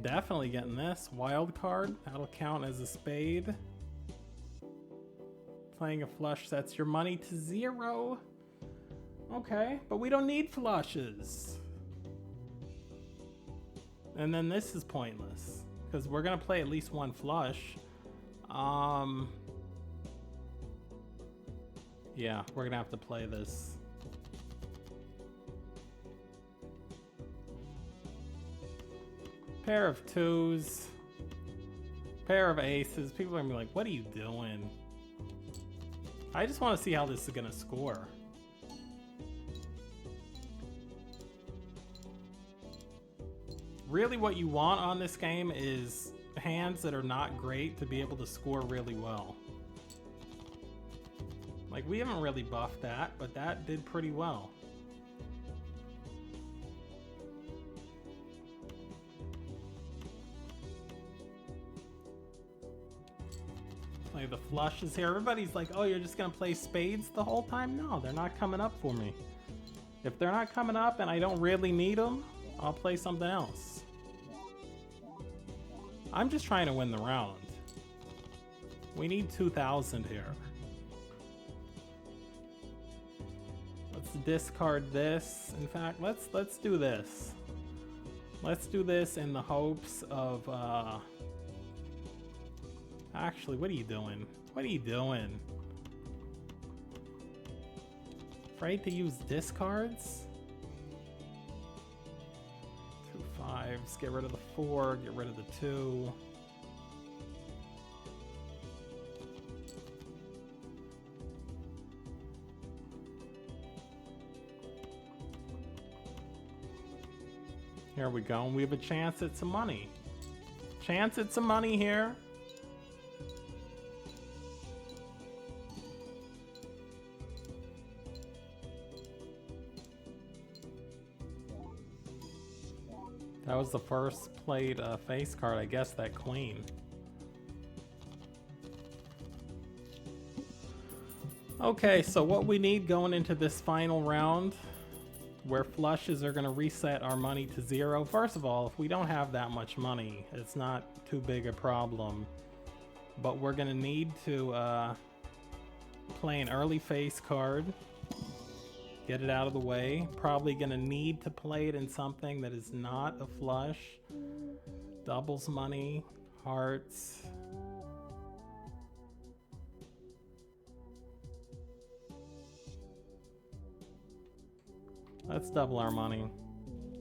Definitely getting this. Wild card. That'll count as a spade. Playing a flush sets your money to 0. Okay, but we don't need flushes. And then this is pointless because we're gonna play at least 1 flush. Yeah, we're gonna have to play this. Pair of 2s. Pair of aces. People are gonna be like, what are you doing? I just want to see how this is gonna score. Really what you want on this game is hands that are not great to be able to score really well. Like, we haven't really buffed that, but that did pretty well. Play the flushes here. Everybody's like, oh, you're just gonna play spades the whole time? No, they're not coming up for me. If they're not coming up and I don't really need them, I'll play something else. I'm just trying to win the round. We need 2,000 here. Let's discard this. In fact, let's do this. Let's do this in the hopes of actually, what are you doing? What are you doing? Afraid to use discards? 2 5s, get rid of the 4, get rid of the 2. Here we go, and we have a chance at some money. Chance at some money here. That was the first played face card, I guess, that queen. Okay, so what we need going into this final round, where flushes are going to reset our money to 0. First of all, if we don't have that much money, it's not too big a problem. But we're going to need to play an early face card. Get it out of the way. Probably going to need to play it in something that is not a flush. Doubles money, hearts. Let's double our money,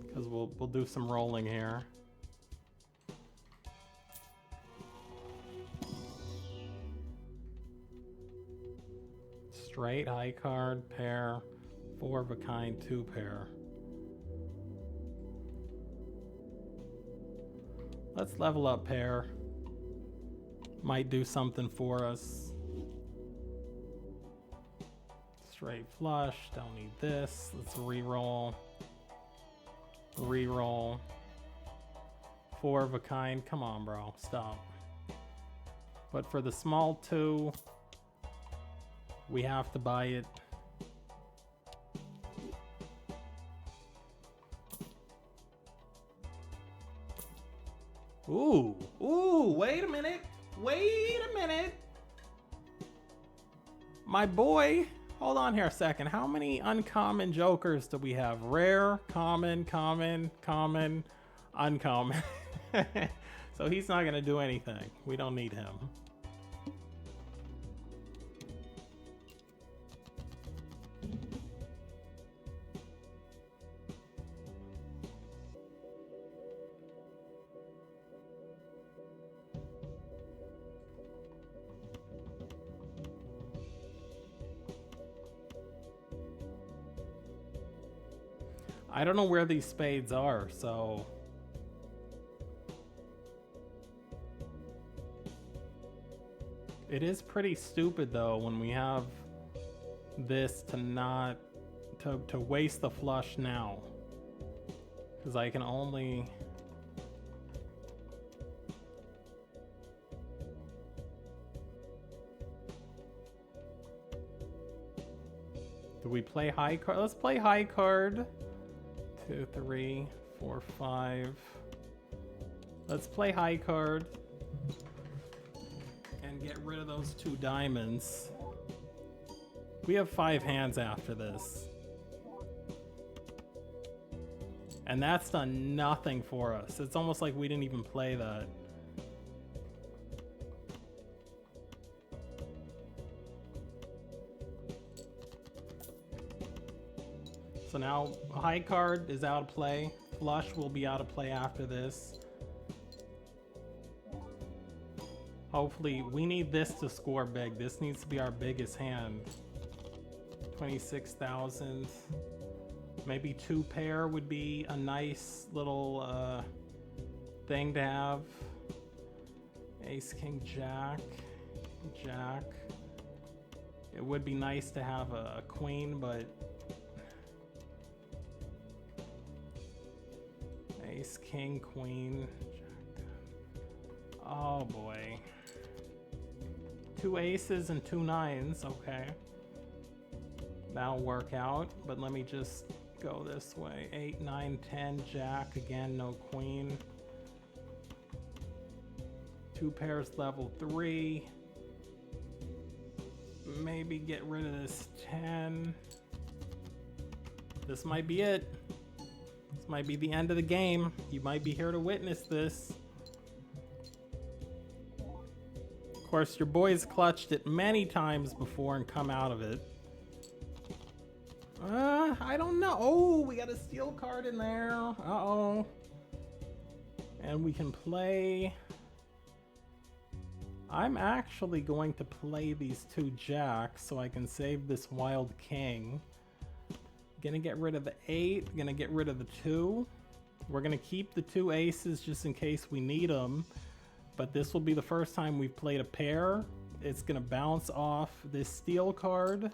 because we'll do some rolling here. Straight, high card, pair, 4 of a kind, 2 pair. Let's level up pair. Might do something for us. Straight flush, don't need this. Let's re-roll. Re-roll. 4 of a kind, come on bro, stop. But for the small 2, we have to buy it. Ooh, wait a minute. Wait a minute. My boy, hold on here a second. How many uncommon jokers do we have? Rare, common, common, common, uncommon. So he's not gonna do anything. We don't need him. I don't know where these spades are, so... It is pretty stupid though when we have this to not... to waste the flush now. Because I can only... Do we play high card? Let's play high card. 2, 3, 4, 5. Let's play high card and get rid of those 2 diamonds. We have 5 hands after this. And that's done nothing for us. It's almost like we didn't even play that. So now high card is out of play. Flush will be out of play after this. Hopefully, we need this to score big. This needs to be our biggest hand. 26,000. Maybe 2 pair would be a nice little thing to have. Ace, King, Jack. Jack. It would be nice to have a queen, but... Ace, King, Queen, Jack. Oh boy. 2 aces and 2 nines, okay. That'll work out, but let me just go this way. 8, 9, 10, jack. Again, no queen. 2 pairs level 3. Maybe get rid of this 10. This might be it. This might be the end of the game. You might be here to witness this. Of course, your boy's clutched it many times before and come out of it. I don't know. Oh, we got a steel card in there. Uh-oh. And we can play... I'm actually going to play these 2 jacks so I can save this wild king. Gonna get rid of the 8, gonna get rid of the 2. We're gonna keep the 2 aces just in case we need them. But this will be the first time we've played a pair. It's gonna bounce off this steel card.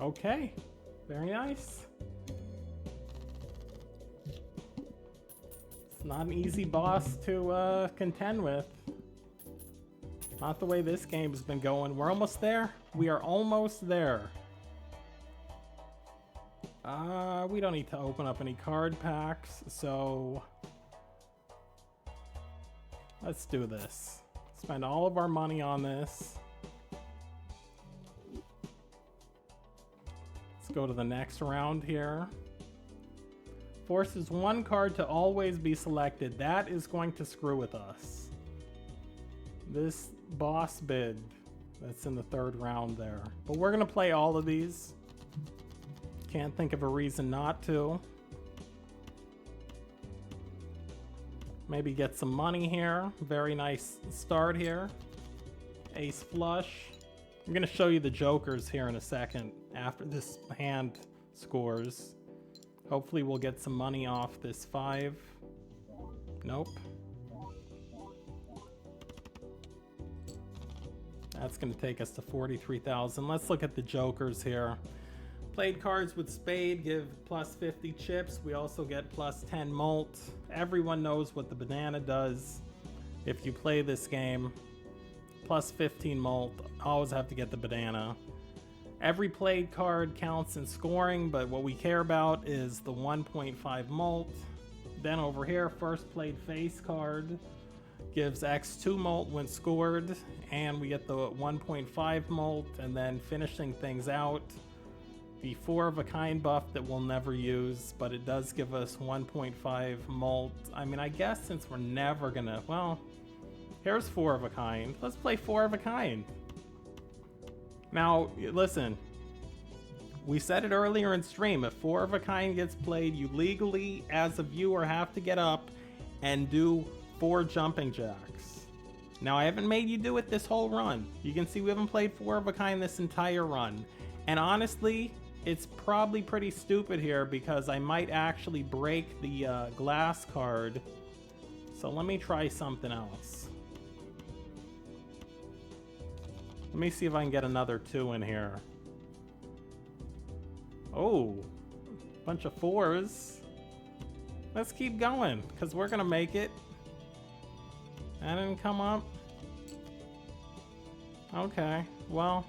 Okay, very nice. It's not an easy boss to contend with. Not the way this game's been going. We're almost there. We are almost there. We don't need to open up any card packs, so let's do this. Spend all of our money on this. Go to the next round here. Forces 1 card to always be selected. That is going to screw with us. This boss bid that's in the 3rd round there. But we're gonna play all of these. Can't think of a reason not to. Maybe get some money here. Very nice start here. Ace flush. I'm going to show you the jokers here in a second after this hand scores. Hopefully we'll get some money off this 5. Nope. That's going to take us to 43,000. Let's look at the jokers here. Played cards with spade give plus 50 chips. We also get plus 10 mult. Everyone knows what the banana does if you play this game. Plus 15 mult, always have to get the banana. Every played card counts in scoring, but what we care about is the 1.5 mult. Then over here, first played face card gives X2 mult when scored, and we get the 1.5 mult, and then finishing things out, the 4 of a kind buff that we'll never use, but it does give us 1.5 mult. I mean, I guess since we're never gonna, well, here's 4 of a kind. Let's play 4 of a kind. Now, listen. We said it earlier in stream. If 4 of a kind gets played, you legally, as a viewer, have to get up and do 4 jumping jacks. Now, I haven't made you do it this whole run. You can see we haven't played 4 of a kind this entire run. And honestly, it's probably pretty stupid here because I might actually break the glass card. So let me try something else. Let me see if I can get another 2 in here. Oh, bunch of 4s. Let's keep going, because we're gonna make it. That didn't come up. Okay, well,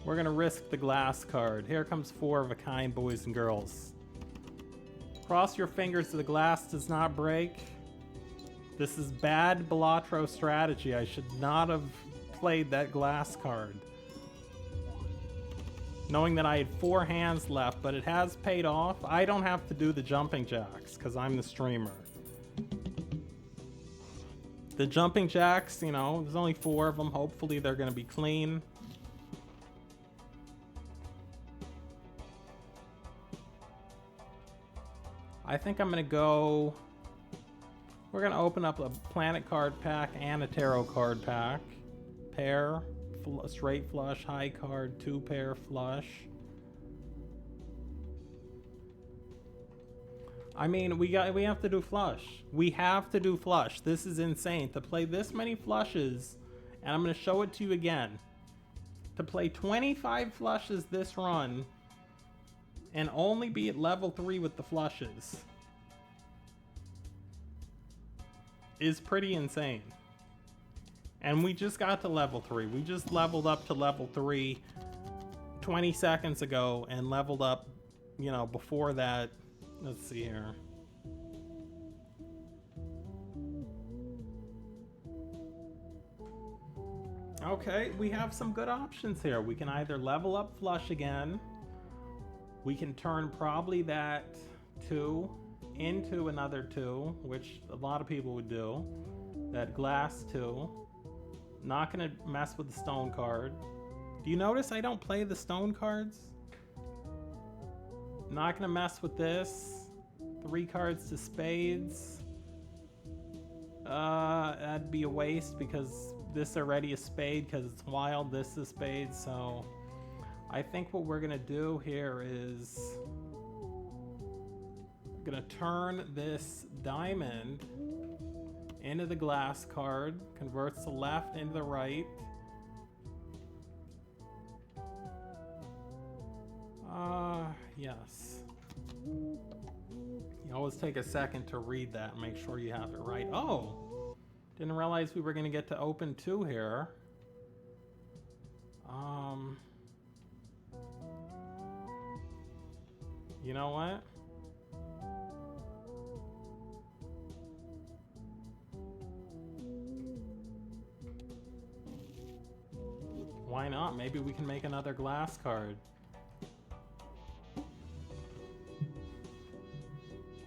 we're gonna risk the glass card. Here comes 4 of a kind, boys and girls. Cross your fingers so the glass does not break. This is bad Balatro strategy. I should not have played that glass card. Knowing that I had 4 hands left, but it has paid off. I don't have to do the jumping jacks because I'm the streamer. The jumping jacks, you know, there's only 4 of them. Hopefully they're going to be clean. I think I'm going to go... We're going to open up a planet card pack and a tarot card pack. Pair, straight flush, high card, 2 pair flush. I mean, we have to do flush. We have to do flush. This is insane. To play this many flushes, and I'm going to show it to you again. To play 25 flushes this run, and only be at level 3 with the flushes. is pretty insane. And we just got to level 3. We just leveled up to level 3 20 seconds ago and leveled up, you know, before that. Let's see here. Okay, we have some good options here. We can either level up Flush again. We can turn probably that 2 into another 2, which a lot of people would do. That glass 2. Not gonna mess with the stone card. Do you notice I don't play the stone cards? Not gonna mess with this. 3 cards to spades. That'd be a waste because this already is spade because it's wild. This is spade, so I think what we're gonna do here is gonna turn this diamond into the glass card, converts the left into the right. Yes. You always take a second to read that and make sure you have it right. Oh, didn't realize we were gonna get to open 2 here. You know what? Why not? Maybe we can make another glass card.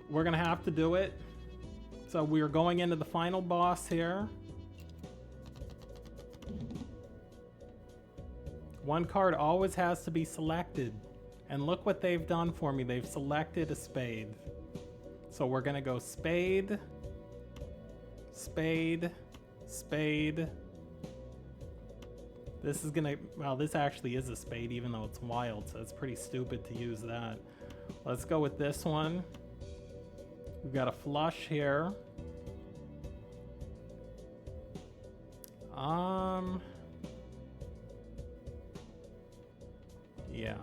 We're gonna have to do it. So we're going into the final boss here. 1 card always has to be selected. And look what they've done for me. They've selected a spade. So we're gonna go spade, spade, spade. This is gonna, well, this actually is a spade even though it's wild, so it's pretty stupid to use that. Let's go with this one. We've got a flush here. Yeah.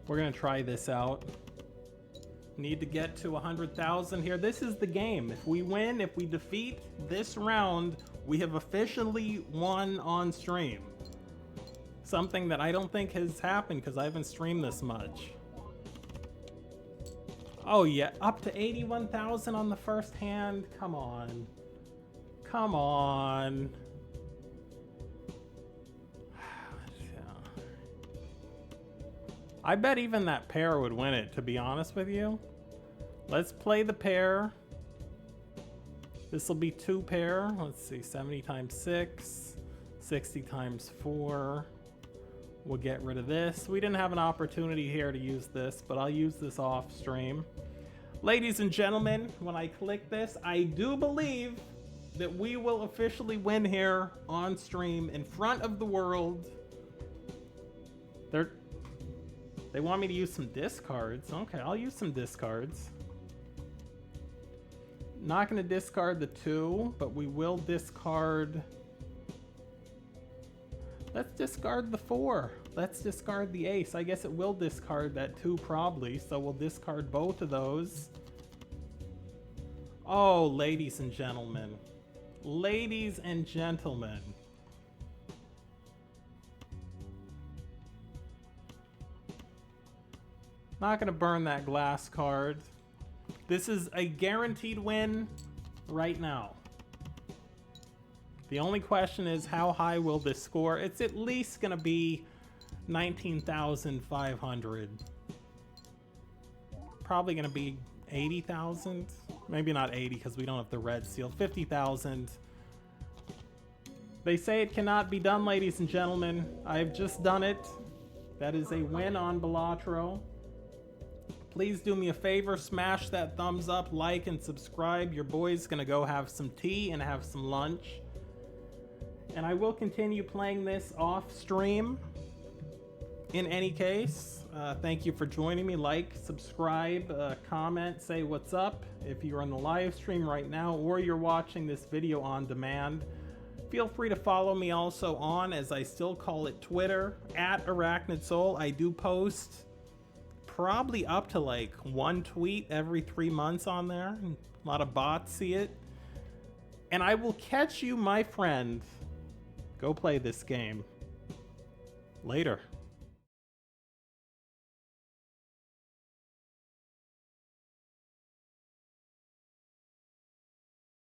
We're gonna try this out. Need to get to 100,000 here. This is the game. If we win, if we defeat this round, we have officially won on stream. Something that I don't think has happened because I haven't streamed this much. Oh yeah, up to 81,000 on the first hand. Come on. Come on. I bet even that pair would win it, to be honest with you. Let's play the pair. This will be 2 pair. Let's see, 70 times 6, 60 times 4. We'll get rid of this. We didn't have an opportunity here to use this, but I'll use this off stream. Ladies and gentlemen, when I click this, I do believe that we will officially win here on stream in front of the world. They want me to use some discards. Okay, I'll use some discards. Not going to discard the 2, but we will discard... Let's discard the 4. Let's discard the ace. I guess it will discard that 2 probably, so we'll discard both of those. Oh, ladies and gentlemen. Ladies and gentlemen. Not gonna burn that glass card. This is a guaranteed win right now. The only question is how high will this score? It's at least gonna be 19,500. Probably gonna be 80,000. Maybe not 80 because we don't have the red seal. 50,000. They say it cannot be done, ladies and gentlemen. I've just done it. That is a win on Balatro. Please do me a favor, smash that thumbs up, like, and subscribe. Your boy's gonna go have some tea and have some lunch. And I will continue playing this off stream. In any case, thank you for joining me. Like, subscribe, comment, say what's up. If you're on the live stream right now or you're watching this video on demand, feel free to follow me also on, as I still call it, Twitter, at Arachnid Soul. I do post probably up to like 1 tweet every 3 months on there. A lot of bots see it. And I will catch you, my friend. Go play this game. Later.